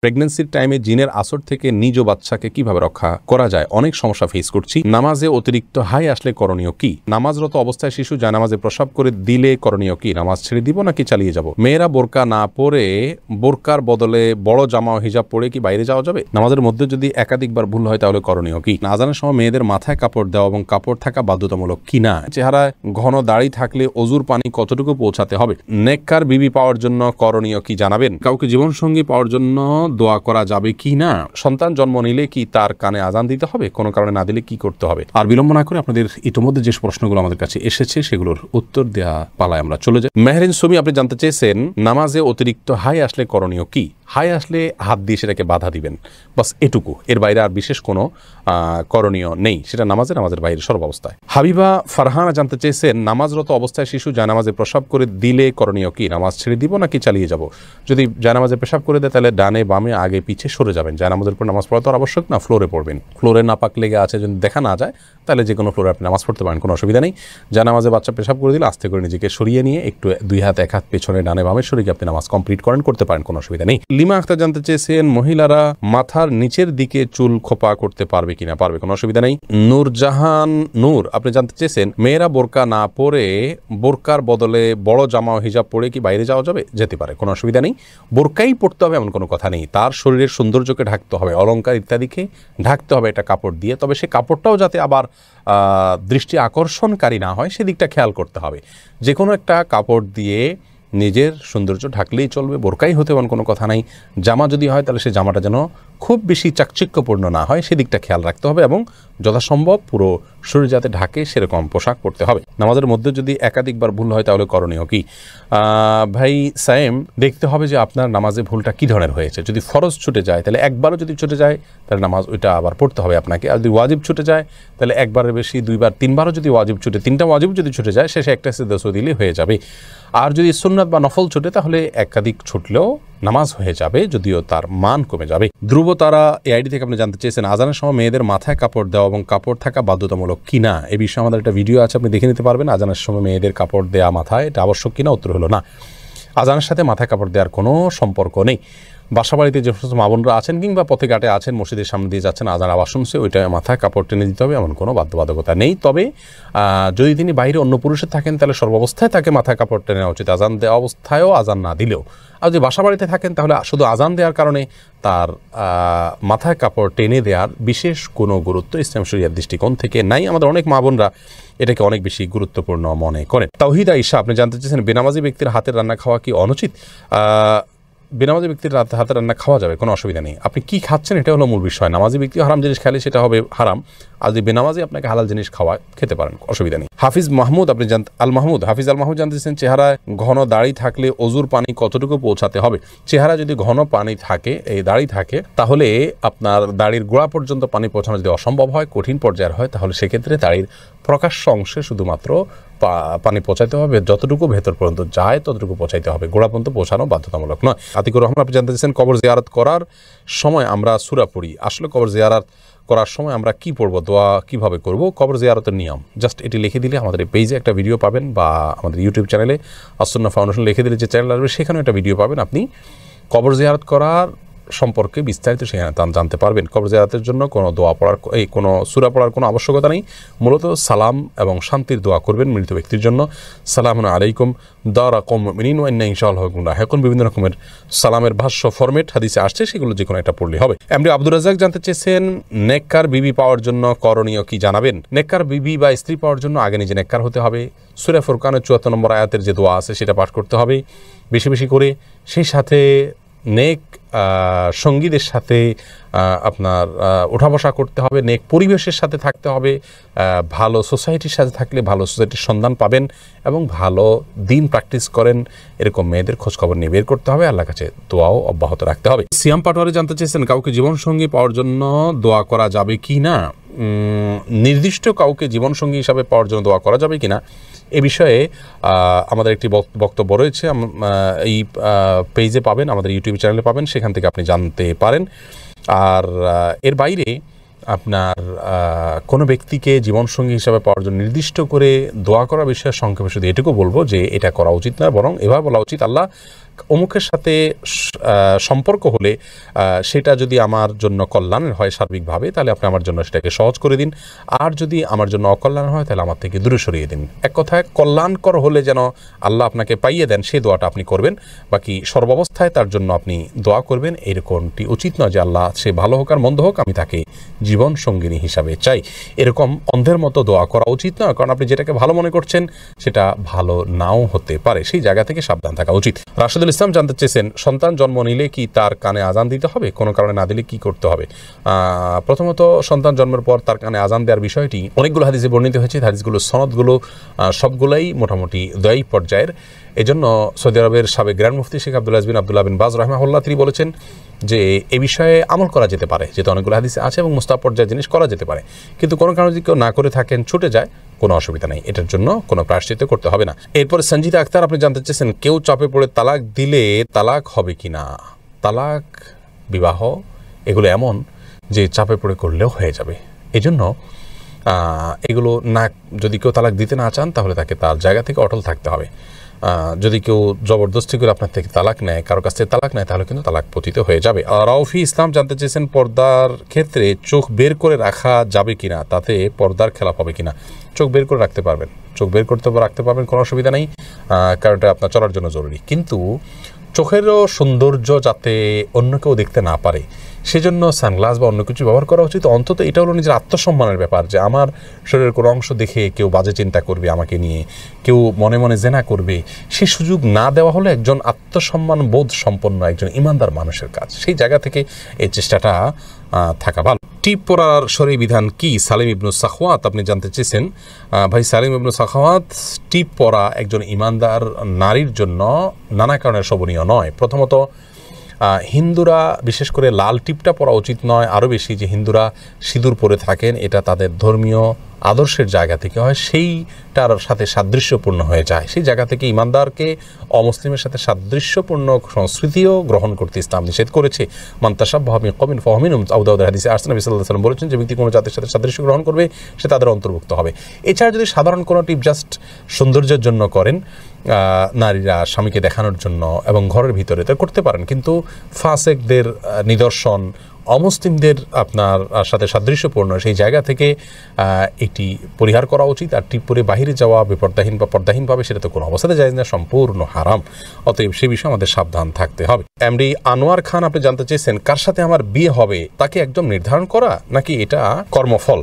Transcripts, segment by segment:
প্রেগন্যান্সির টাইমে জিনের আসর থেকে নিজ বাচ্চাকে কিভাবে রক্ষা করা যায়, অনেক সমস্যা ফেস করছি। নামাজে অতিরিক্ত হাই আসলে করণীয় কি? নামাজরত অবস্থায় শিশু জায়নামাজে প্রসাব করে দিলে করণীয় কি? নামাজ ছেড়ে দিব নাকি চালিয়ে যাব? মেয়েরা বোরকা না পরে বোরকার বদলে বড় জামা ও হিজাব পরে কি বাইরে যাওয়া যাবে? নামাজের মধ্যে যদি একাধিকবার ভুল হয় তাহলে করণীয় কি? আজানের সময় মেয়েদের মাথায় কাপড় দেওয়া এবং কাপড় থাকা বাধ্যতামূলক কিনা? চেহারায় ঘন দাড়ি থাকলে অজুর পানি কতটুকু পৌঁছাতে হবে? নেককার বিবি পাওয়ার জন্য করণীয় কি জানাবেন? কাউকে জীবনসঙ্গী পাওয়ার জন্য দোয়া করা যাবে কি না? সন্তান জন্ম নিলে কি তার কানে আজান দিতে হবে? কোনো কারণে না দিলে কি করতে হবে? আর বিলম্ব না করে আপনাদের ইতিমধ্যে যে প্রশ্নগুলো আমাদের কাছে এসেছে সেগুলোর উত্তর দেওয়া পালায় আমরা চলে যাই। মেহরিন সুমি, আপনি জানতে চেয়েছেন নামাজে অতিরিক্ত হাই আসলে করণীয় কি? হাই আসলে হাত দিয়ে সেটাকে বাধা দিবেন, বাস এটুকু, এর বাইরে আর বিশেষ কোনো করণীয় নেই। সেটা নামাজের বাইরে সর্বাবস্থায়। হাবিবা ফারহানা জানতে চেয়েছেন নামাজরত অবস্থায় শিশু জায়নামাজে প্রসাব করে দিলে করণীয় কি? নামাজ ছেড়ে দিব নাকি চালিয়ে যাব? যদি জায়নামাজে পেশাব করে দেয় তাহলে ডানে বামে আগে পিছে সরে যাবেন। জায়নামাজের পর নামাজ পড়া তো আবশ্যক না, ফ্লোরে পড়বেন। ফ্লোরে নাপাক লেগে আছে যদি দেখা না যায় তাহলে যে কোনো ফ্লোরে আপনি নামাজ পড়তে পারেন, কোনো অসুবিধা নেই। জায়নামাজে বাচ্চা পেশাব করে দিলে আস্তে করে নিজেকে সরিয়ে নিয়ে একটু দুই হাত এক হাত পেছনে ডানে বামে সরিয়ে আপনি নামাজ কমপ্লিট করতে পারেন, কোনো অসুবিধা নেই। লিমা আক্তার জানতে চেয়েছেন মহিলারা মাথার নিচের দিকে চুল খোপা করতে পারবে কিনা? পারবে, কোনো অসুবিধা নেই। নূরজাহান নূর, আপনি জানতে চেয়েছেন মেয়েরা বোরকা না পরে বোরকার বদলে বড় জামা ও হিজাব পরে কি বাইরে যাওয়া যাবে? যেতে পারে, কোনো অসুবিধা নেই। বোরকাই পড়তে হবে এমন কোনো কথা নেই। তার শরীরের সৌন্দর্যকে ঢাকতে হবে, অলংকার ইত্যাদিকে ঢাকতে হবে এটা কাপড় দিয়ে, তবে সে কাপড়টাও যাতে আবার দৃষ্টি আকর্ষণকারী না হয় সেদিকটা খেয়াল করতে হবে। যে কোনো একটা কাপড় দিয়ে নিজের সৌন্দর্য ঢাকলেই চলবে, বোরকাই হতে এমন কোনো কথা নাই। জামা যদি হয় তাহলে সে জামাটা যেন খুব বেশি চাকচিক্যপূর্ণ না হয় সেদিকটা খেয়াল রাখতে হবে এবং যথাসম্ভব পুরো শরীর যাতে ঢাকে সেরকম পোশাক পরতে হবে। নামাজের মধ্যে যদি একাধিকবার ভুল হয় তাহলে করণীয় কি? ভাই সায়েম, দেখতে হবে যে আপনার নামাজে ভুলটা কী ধরনের হয়েছে। যদি ফরজ ছুটে যায় তাহলে একবারও যদি ছুটে যায় তাহলে নামাজ ওইটা আবার পড়তে হবে আপনাকে। আর যদি ওয়াজিব ছুটে যায় তাহলে একবারের বেশি দুইবার তিনবারও যদি ওয়াজিব ছুটে, তিনটা ওয়াজিব যদি ছুটে যায় শেষে একটা সিজদা দিলে হয়ে যাবে। আর যদি সুন্নাত বা নফল ছুটে তাহলে একাধিক ছুটলেও নামাজ হয়ে যাবে, যদিও তার মান কমে যাবে। ধ্রুব তারা এআইডি থেকে আপনি জানতে চেয়েছেন আজানের সময় মেয়েদের মাথায় কাপড় দেওয়া এবং কাপড় থাকা বাধ্যতামূলক কিনা? এ বিষয়ে আমাদের একটা ভিডিও আছে, আপনি দেখে নিতে পারবেন। আজানের সময় মেয়েদের কাপড় দেওয়া মাথায় এটা আবশ্যক কিনা? উত্তর হলো না। আজানের সাথে মাথায় কাপড় দেওয়ার কোনো সম্পর্ক নেই। বাসাবাড়িতে যে সমস্ত মা বোনরা আছেন কিংবা পথে ঘাটে আছেন, মসজিদের সামনে দিয়ে যাচ্ছেন, আজান আওয়াজ শুনছে, ওইটা মাথায় কাপড় টেনে দিতে হবে, এমন কোনো বাধ্যবাধকতা নেই। তবে যদি তিনি বাইরে অন্য পুরুষের থাকেন তাহলে সর্বাবস্থায় তাকে মাথায় কাপড় টেনে নেওয়া উচিত, আজান দেওয়া অবস্থায়ও আজান না দিলেও। আর যদি বাসাবাড়িতে থাকেন তাহলে শুধু আজান দেওয়ার কারণে তার মাথায় কাপড় টেনে দেওয়ার বিশেষ কোনো গুরুত্ব ইসলাম শরিয়ার দৃষ্টিকোণ থেকে নাই। আমাদের অনেক মা বোনরা এটাকে অনেক বেশি গুরুত্বপূর্ণ মনে করেন। তাওহিদা ঈশা, আপনি জানতে চেয়েছেন বেনামাজি ব্যক্তির হাতের রান্না খাওয়া কি অনুচিত? বেনামাজি ব্যক্তির হাতে রান্না খাওয়া যাবে, কোনো অসুবিধা নেই। আপনি কি খাচ্ছেন এটা হলো মূল বিষয়। নামাজি ব্যক্তি হারাম জিনিস খেলে সেটা হবে হারাম, আর যদি বেনামাজি আপনাকে হালাল জিনিস খেতে পারেন, অসুবিধা নেই। হাফিজ মাহমুদ, আপনি হাফিজ আল মাহমুদ জানতেছেন চেহারায় ঘন দাড়ি থাকলে অজুর পানি কতটুকু পৌঁছাতে হবে? চেহারা যদি ঘন পানি থাকে, এই দাড়ি থাকে, তাহলে আপনার দাড়ির গোড়া পর্যন্ত পানি পৌঁছানো যদি অসম্ভব হয়, কঠিন পর্যায়ের হয়, তাহলে সেক্ষেত্রে দাড়ির প্রকাশ্য অংশে শুধুমাত্র পানি পৌঁছাইতে হবে, যতটুকু ভেতর পর্যন্ত যায় ততটুকু পৌঁছাইতে হবে, গোড়া পর্যন্ত পৌঁছানো বাধ্যতামূলক নয়। আতিকুর রহমান, আপনি জানতে চাইছেন কবর জিয়ারত করার সময় আমরা সূরা পড়ি, আসলে কবর জিয়ারত করার সময় আমরা কি পড়বো, দোয়া কিভাবে করব? কবর জিয়ারতের নিয়ম জাস্ট এটি লিখে দিলে আমাদের এই পেজে একটা ভিডিও পাবেন, বা আমাদের ইউটিউব চ্যানেলে আসুন্নাহ ফাউন্ডেশন লিখে দিলে যে চ্যানেল আসবে সেখানেও একটা ভিডিও পাবেন। আপনি কবর জিয়ারত করার সম্পর্কে বিস্তারিত সেখানে জানতে পারবেন। কবর জিয়ারতের জন্য কোনো দোয়া পড়ার, কোনো সূরা পড়ার কোনো আবশ্যকতা নেই। মূলত সালাম এবং শান্তির দোয়া করবেন মৃত ব্যক্তির জন্য। সালামুন আলাইকুম দারাকুম মুমিনিন ওয়া ইন্না ইনশাআল্লাহু বিকুম লাহিকুন। বিভিন্ন রকমের সালামের ভাষ্য ফরম্যাট হাদিসে আসছে, সেগুলো যে কোনো একটা পড়লে হবে। এমডি আব্দুর রাজ্জাক জানতে চেয়েছেন নেককার বিবি পাওয়ার জন্য করণীয় কি জানাবেন? নেককার বিবি বা স্ত্রী পাওয়ার জন্য আগে নিজে নেককার হতে হবে। সূরা ফুরকানের 74 নম্বর আয়াতের যে দোয়া আছে সেটা পাঠ করতে হবে বেশি বেশি করে। সেই সাথে নেক সঙ্গীদের সাথে আপনার ওঠা বসা করতে হবে, নেক পরিবেশের সাথে থাকতে হবে। ভালো সোসাইটির সাথে থাকলে ভালো সোসাইটির সন্ধান পাবেন এবং ভালো দিন প্র্যাকটিস করেন এরকম মেয়েদের খোঁজখবর নিয়ে বের করতে হবে, আল্লাহর কাছে দোয়াও অব্যাহত রাখতে হবে। সিয়াম পাটোয়ারি জানতে চেয়েছেন কাউকে জীবনসঙ্গী পাওয়ার জন্য দোয়া করা যাবে কি না? নির্দিষ্ট কাউকে জীবনসঙ্গী হিসাবে পাওয়ার জন্য দোয়া করা যাবে কিনা এ বিষয়ে আমাদের একটি বক্তব্য রয়েছে, এই পেজে পাবেন, আমাদের ইউটিউব চ্যানেলে পাবেন, সেখান থেকে আপনি জানতে পারেন। আর এর বাইরে আপনার কোনো ব্যক্তিকে জীবনসঙ্গী হিসাবে পাওয়ার জন্য নির্দিষ্ট করে দোয়া করা বিষয়ে সংক্ষেপে শুধু এটুকু বলবো যে এটা করা উচিত না, বরং এভাবে বলা উচিত, আল্লাহ অমুকের সাথে সম্পর্ক হলে সেটা যদি আমার জন্য কল্যাণের হয় সার্বিকভাবে, তাহলে আপনি আমার জন্য সেটাকে সহজ করে দিন, আর যদি আমার জন্য অকল্যাণ হয় তাহলে আমার থেকে দূরে সরিয়ে দিন। এক কথায় কল্যাণকর হলে যেন আল্লাহ আপনাকে পাইয়ে দেন সেই দোয়াটা আপনি করবেন, বাকি সর্বাবস্থায় তার জন্য আপনি দোয়া করবেন। এরকমটি উচিত নয় যে আল্লাহ সে ভালো হোক আর মন্দ হোক আমি তাকে জীবন সঙ্গিনী হিসাবে চাই, এরকম অন্ধের মতো দোয়া করা উচিত নয়। কারণ আপনি যেটাকে ভালো মনে করছেন সেটা ভালো নাও হতে পারে, সেই জায়গা থেকে সাবধান থাকা উচিত। রাশেদুল ইসলাম জানতে চেয়েছেন, সন্তান জন্ম নিলে কি তার কানে আজান দিতে হবে? কোনো কারণে না দিলে কি করতে হবে? প্রথমত সন্তান জন্মের পর তার কানে আজান দেওয়ার বিষয়টি অনেকগুলো হাদিসে বর্ণিত হয়েছে। হাদিসগুলো সনদগুলো সবগুলাই মোটামুটি দয়ী পর্যায়ের। এজন্য সৌদি আরবের সাবেক গ্র্যান্ড মুফতি শেখ আব্দুল আজবিন আব্দুল্লাহ বিন বাজ রাহিমাহুল্লাহ তিনি বলেছেন যে এ বিষয়ে আমল করা যেতে পারে, যেহেতু অনেকগুলো হাদিসে আছে এবং মুস্তাহাব পর্যায়ের জিনিস করা যেতে পারে, কিন্তু কোনো কারণে যদি কেউ না করে থাকেন ছুটে যায় কোনো অসুবিধা নেই, এটার জন্য কোনো প্রায়শ্চিত্ত করতে হবে না। এরপরে সঞ্জিদা আক্তার আপনি জানতে চেয়েছেন, কেউ চাপে পড়ে তালাক দিলে তালাক হবে কি না? তালাক, বিবাহ এগুলো এমন যে চাপে পড়ে করলেও হয়ে যাবে, এজন্য এগুলো না, যদি কেউ তালাক দিতে না চান তাহলে তাকে তার জায়গা থেকে অটল থাকতে হবে। যদি কেউ জবরদস্তি করে আপনার থেকে তালাক নেয়, কারো কাছ থেকে তালাক নেয়, তাহলে কিন্তু তালাক পতিত হয়ে যাবে। রাউফি ইসলাম জানতে চেয়েছেন, পর্দার ক্ষেত্রে চোখ বের করে রাখা যাবে কিনা, তাতে পর্দার খেলাপ হবে কিনা? চোখ বের করে রাখতে পারবেন, চোখ বের করতে রাখতে পারবেন, কোনো অসুবিধা নেই, কারণ এটা আপনার চলার জন্য জরুরি। কিন্তু চোখেরও সৌন্দর্য যাতে অন্য কেউ দেখতে না পারে সেজন্য সানগ্লাস বা অন্য কিছু ব্যবহার করা উচিত। অন্তত এটা হলো নিজের আত্মসম্মানের ব্যাপার, যে আমার শরীরের কোনো অংশ দেখে কেউ বাজে চিন্তা করবে আমাকে নিয়ে, কেউ মনে মনে জেনা করবে, সে সুযোগ না দেওয়া হলো একজন আত্মসম্মান বোধ সম্পন্ন একজন ইমানদার মানুষের কাজ। সেই জায়গা থেকে এই চেষ্টাটা থাকা ভালো। টিপ পরার শরঈ বিধান কি? সালিম ইবনু সাখওয়াত আপনি জানতে চেয়েছেন, ভাই সালিম ইবনু সাখওয়াত, টিপ পরা একজন ইমানদার নারীর জন্য নানা কারণে শোভনীয় নয়। প্রথমত হিন্দুরা বিশেষ করে লাল টিপটা পরা উচিত নয়, আরও বেশি যে হিন্দুরা সিঁদুর পরে থাকেন এটা তাদের ধর্মীয় আদর্শের জায়গা থেকে হয়, সেইটার সাথে সাদৃশ্যপূর্ণ হয়ে যায়। সেই জায়গা থেকে ইমানদারকে অমুসলিমের সাথে সাদৃশ্যপূর্ণ সংস্কৃতিও গ্রহণ করতে ইসলাম নিষেধ করেছে। মান তাশাব্বাহা বিকওমিন ফাহুয়া মিনহুম, আবু দাউদের হাদিসে আসছে, নবী সাল্লাল্লাহু আলাইহি ওয়াসাল্লাম বলেছেন যে ব্যক্তি কোনো জাতির সাথে সাদৃশ্য গ্রহণ করবে সে তাদের অন্তর্ভুক্ত হবে। এছাড়া যদি সাধারণ কোনো টিপ জাস্ট সৌন্দর্যের জন্য করেন, নারীরা স্বামীকে দেখানোর জন্য এবং ঘরের ভিতরে তা করতে পারেন, কিন্তু ফাসেকদের নিদর্শন, অমুসলিমদের আপনার সাথে সাদৃশ্যপূর্ণ সেই জায়গা থেকে এটি পরিহার করা উচিত। আর টিপ পরে বাহিরে যাওয়া বেপর্দাহীন বা পর্দাহীনভাবে সেটা তো কোনো অবস্থাতে যায় না, সম্পূর্ণ হারাম। অতএব সে বিষয়ে আমাদের সাবধান থাকতে হবে। এমডি আনোয়ার খান আপনি জানতে চেয়েছেন, কার সাথে আমার বিয়ে হবে তাকে একদম নির্ধারণ করা নাকি এটা কর্মফল?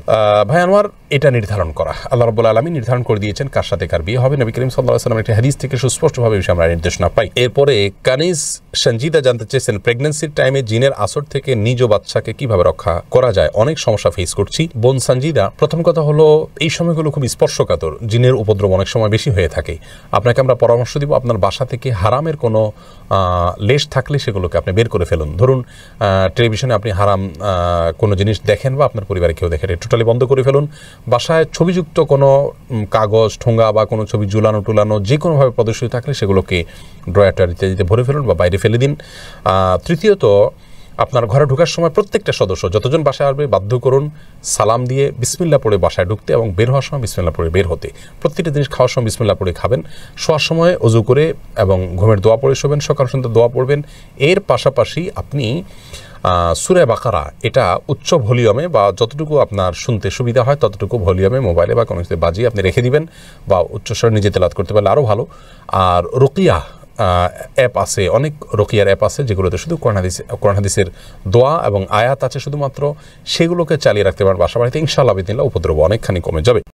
ভাই আনোয়ার, এটা নির্ধারণ করা, আল্লাহ রাব্বুল আলামিন নির্ধারণ করে দিয়েছেন কার সাথে কার বিয়ে হবে। নবী করিম সাল্লাল্লাহু আলাইহি ওয়াসাল্লামের একটি হাদিস থেকে সুস্পষ্টভাবে বিষয়ে আমরা নির্দেশনা পাই। এরপরে কানিজ সঞ্জিদা জানতে চেয়েছেন, প্রেগন্যান্সির টাইমে জিনের আসর থেকে নিজ বাচ্চাকে কিভাবে রক্ষা করা যায়? অনেক সমস্যা ফেস করছি। বোন সঞ্জিদা, প্রথম কথা হলো এই সময়গুলো খুব স্পর্শকাতর, জিনের উপদ্রব অনেক সময় বেশি হয়ে থাকে। আপনাকে আমরা পরামর্শ দিব আপনার বাসা থেকে হারামের কোনো লেশ থাকলে সেগুলোকে আপনি বের করে ফেলুন। ধরুন টেলিভিশনে আপনি হারাম কোনো জিনিস দেখেন বা আপনার পরিবারে কেউ দেখেন, এটা টোটালি বন্ধ করে ফেলুন। বাসায় ছবিযুক্ত কোনো কাগজ, ঠোঙ্গা বা কোনো ছবি ঝুলানো টুলানো যে কোনোভাবে প্রদর্শিত থাকলে সেগুলোকে ড্রয়ার ইত্যাদিতে ভরে ফেলুন বা বাইরে ফেলে দিন। তৃতীয়ত, আপনার ঘরে ঢোকার সময় প্রত্যেকটা সদস্য যতজন বাসায় আসবে বাধ্য করুন সালাম দিয়ে বিসমিল্লাহ পড়ে বাসায় ঢুকতে এবং বের হওয়ার সময় বিসমিল্লাহ পড়ে বের হতে। প্রত্যেকটা জিনিস খাওয়ার সময় বিসমিল্লাহ পড়ে খাবেন, শোয়ার সময় ওযু করে এবং ঘুমের দোয়া পড়ে শোবেন, সকাল সন্ধ্যা দোয়া পড়বেন। এর পাশাপাশি আপনি সূরা বাকারা এটা উচ্চ ভলিউমে বা যতটুকু আপনার শুনতে সুবিধা হয় ততটুকু ভলিউমে মোবাইলে বা কোনো কিছুতে বাজিয়ে আপনি রেখে দিবেন, বা উচ্চস্বরে নিজে তেলাওয়াত করতে পারলে আরও ভালো। আর রুকিয়া অ্যাপ আছে, অনেক রুকিয়ার অ্যাপ আছে যেগুলোতে শুধু কোরআন হাদিসের দোয়া এবং আয়াত আছে শুধুমাত্র, সেগুলোকে চালিয়ে রাখতে পারেন বাসা বাড়িতে। ইনশাআল্লাহ বিদিনিল্লাহ উপদ্রব অনেকখানি কমে যাবে।